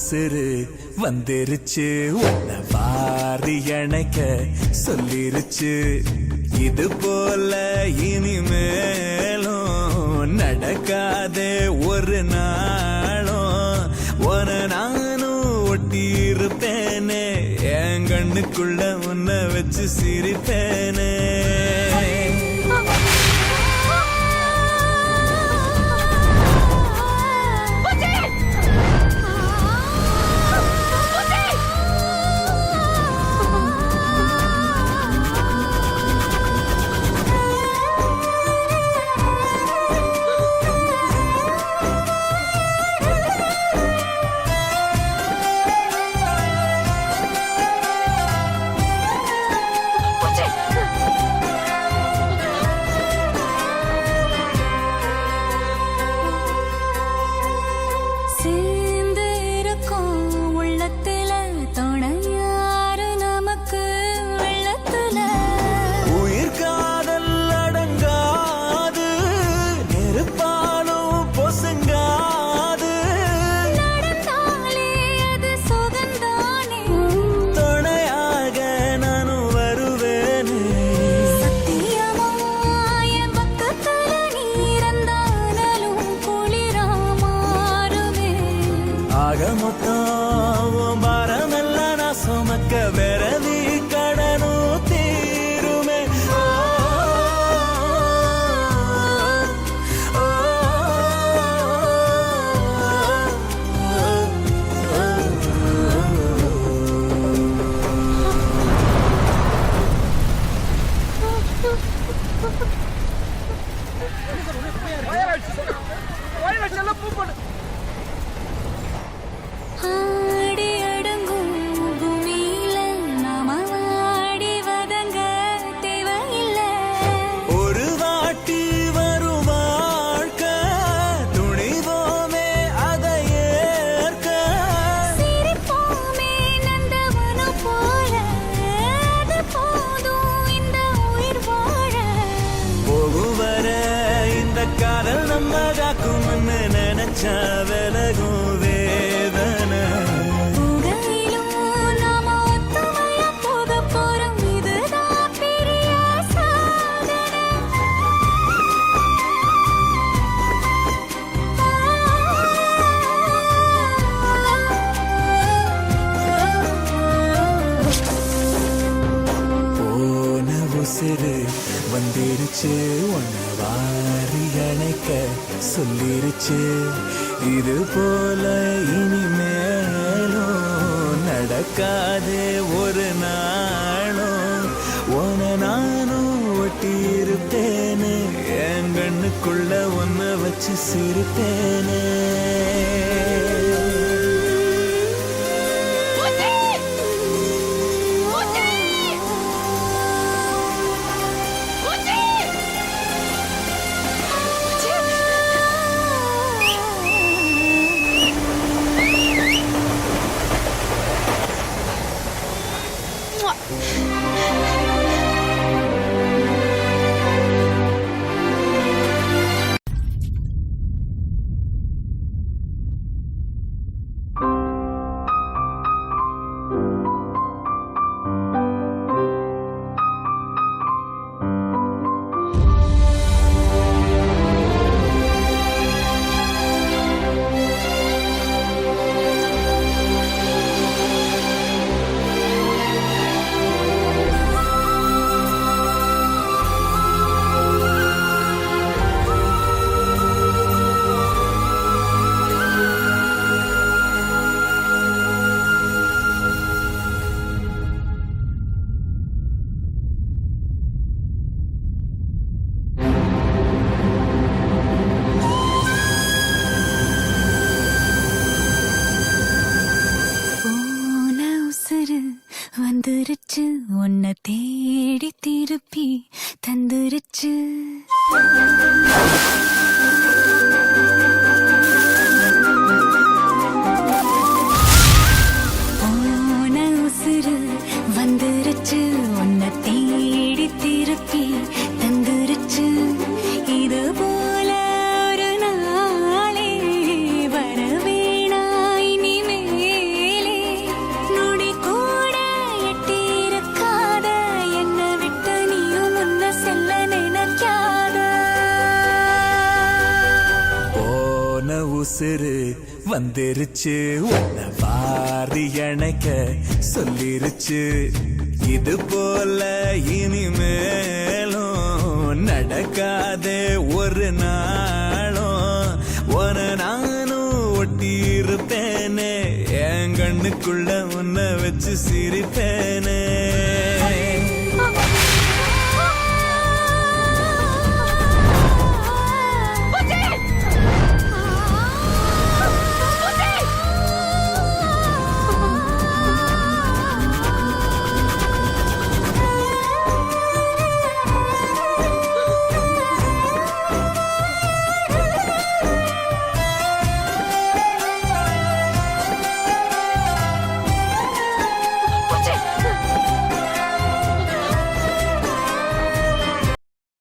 உசுறு வந்துருச்சு உன்னை வாரி அணைக்க சொல்லிருச்சு. இது போல இனிமேலும் நடக்காதே ஒரு நாளும். உன நானும் ஒட்டி இருப்பேனே, என் கண்ணுக்குள்ள உன்னை வச்சு சிரிப்பேனே. மொத்தம் பாரமெல்லாம் நான் சுமக்க விரவி கடனும் தீருமே. ஆடி அடங்கும் பூமியில நாம ஆடி வதங்க தேவையில்லை. ஒரு வாட்டி வரும் வாழ்க்கை துணிவோமே அதை ஏற்க. சிரிப்போமே நந்தவனம் போல, அது போதும் இந்த உயிர் வாழ. போகும் வர இந்த காதல் நம்ம காக்கும்னு நினைச்சா விலகும் வேதனை. உகையிலும் நாம ஒத்துமையா போக போறோம், இதுதான் பெரிய சாதனை. போன உசுறு வந்துருச்சு உன்னை வாரி அணைக்க சொல்லிருச்சு. இது போல இனிமேலும் நடக்காதே ஒரு நாளும். உன நானும் ஒட்டி இருப்பேனே, என் கண்ணுக்குள்ள ஒன்ன வச்சு சிரிப்பேனே. வந்துருச்சு உன்னை வாரி அணைக்க சொல்லிருச்சு இது போல இனிமேலும் நடக்காதே ஒரு நாளும் உன நானும் ஒட்டி இருப்பேனே என் கண்ணுக்குள்ள உன்னை வச்சு சிரிப்பேனே